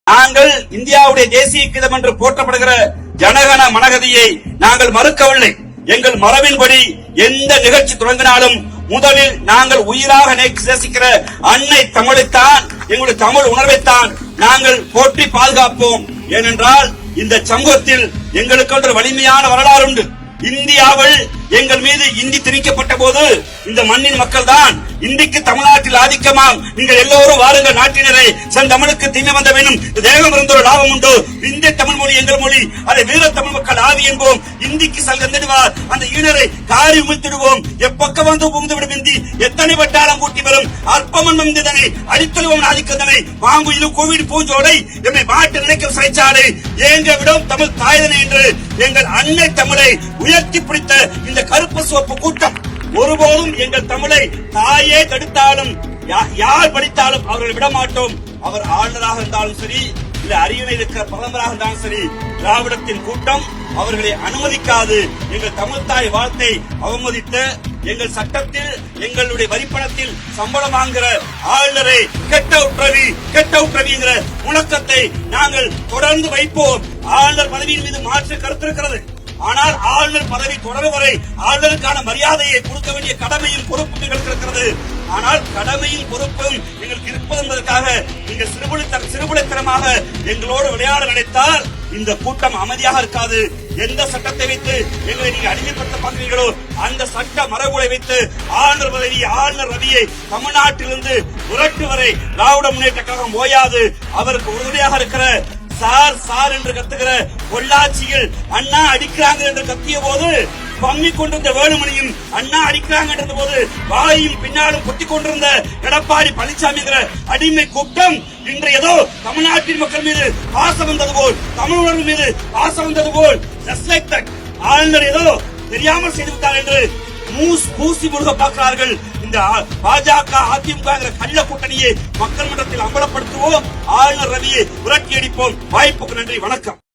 நாங்கள் இந்தியாவுடைய தேசிய கீதம் என்று போற்றப்படுகிற ஜனகன மனகதியை நாங்கள் மறுக்கவில்லை. எங்கள் மரபின்படி எந்த நிகழ்ச்சி தொடங்கினாலும் முதலில் நாங்கள் உயிராக நேசிக்கிற அன்னை தமிழைத்தான், எங்களுடைய தமிழ் உணர்வைத்தான் நாங்கள் போற்றி பாதுகாப்போம். ஏனென்றால் இந்த சமூகத்தில் எங்களுக்கு வலிமையான வரலாறு உண்டு. இந்தியாவில் எங்கள் மீது இந்தி திணிக்கப்பட்ட போது இந்த மண்ணின் மக்கள் தான் இந்திக்கு தமிழ்நாட்டில் ஆதிக்கமாம், நீங்கள் எல்லோரும் வாருங்கள் நாட்டினரை, செந்தமிழுக்கு தீமை வந்த வேணும், தேகம் இருந்தொரு லாபம் உண்டு, இந்திய தமிழ் மொழி எங்கள் மொழி, அதை வீர தமிழ் மக்கள் ஆதி என்போம், இந்திக்கு சல்கந்திடுவார் அந்த ஈனரை காரி உமிழ்த்திடுவோம், எப்பக்கம் வந்து புகுந்துவிடும் இந்தி எத்தனை வட்டாரம் கூட்டி வரும், அற்பமன் வந்ததனை அடித்தொழுவம் ஆதிக்கதனை மாங்குயிலும் கோவில் பூஞ்சோடை எம்மை மாட்டு நினைக்கும் சிறைச்சாலை ஏங்க விடும் தமிழ் தாயதனை என்று எங்கள் அன்னை தமிழை உயர்த்தி பிடித்த இந்த கருப்பு சோப்பு கூட்டம் ஒருபோதும் எங்கள் தமிழை தாயே தடுத்தாலும் யார் படித்தாலும் அவர்களை விடமாட்டோம். அவர் ஆளுநராக இருந்தாலும் சரி, இல்ல அரியணை இருக்கிற பிரதமராக இருந்தாலும் சரி, திராவிடத்தின் கூட்டம் அவர்களை அனுமதிக்காது. எங்கள் தமிழ் தாய் வாழ்த்தை அவமதித்த எங்கள் சட்டத்தில் எங்களுடைய வரிப்பணத்தில் சம்பளம் வாங்குகிற ஆளுநரை கெட் அவுட் ரவிங்கிற முழக்கத்தை நாங்கள் தொடர்ந்து வைப்போம். ஆளுநர் பதவியின் மீது மாற்று கருத்து இருக்கிறது. ஆனால் ஆளுநர் பதவி தொடரும் வரை ஆளுநருக்கான மரியாதையை கொடுக்க வேண்டிய கடமையும் பொறுப்பும் எங்களுக்கு இருக்கிறது. ஆனால் கடமையும் பொறுப்பும் எங்களுக்கு இருப்பது என்பதற்காக நீங்கள் சிறுபுலைத்தனமாக எங்களோடு விளையாட நினைத்தால் இந்த கூட்டம் அமைதியாக இருக்காது. எந்த சட்டத்தை வைத்து எங்களை நீங்க அடிமைப்படுத்த பார்க்கிறீர்களோ அந்த சட்ட மரபுகளை வைத்து ஆளுநர் ரவியை தமிழ்நாட்டிலிருந்து விரட்டு வரை திராவிட முன்னேற்ற கழகம் ஓயாது. அவருக்கு உறுதுணையாக இருக்கிற சார் என்று கத்துகிற பொள்ளாச்சியில் அண்ணா அடிக்கிறாங்க என்று கத்திய போது பம்மி கொண்டிருந்த வேலுமணியும் அண்ணா அடிக்கிறாங்க என்ற போது வாயும் பின்னாலும் கொட்டிக் கொண்டிருந்த எடப்பாடி பழனிசாமி அடிமை கூட்டம் இன்று ஏதோ தமிழ்நாட்டின் மக்கள் மீது பாசம் வந்தது போல், தமிழ் உணர்வு மீது பாசம் வந்தது போல், ஆளுநர் ஏதோ தெரியாமல் செய்துவிட்டார் என்று பூசி முழுக பார்க்கிறார்கள். இந்த பாஜக அதிமுக கள்ள கூட்டணியை மக்கள் மன்றத்தில் அம்பலப்படுத்துவோம். ஆளுநர் ரவியை விரட்டி அடிப்போம். வாய்ப்புக்கு நன்றி, வணக்கம்.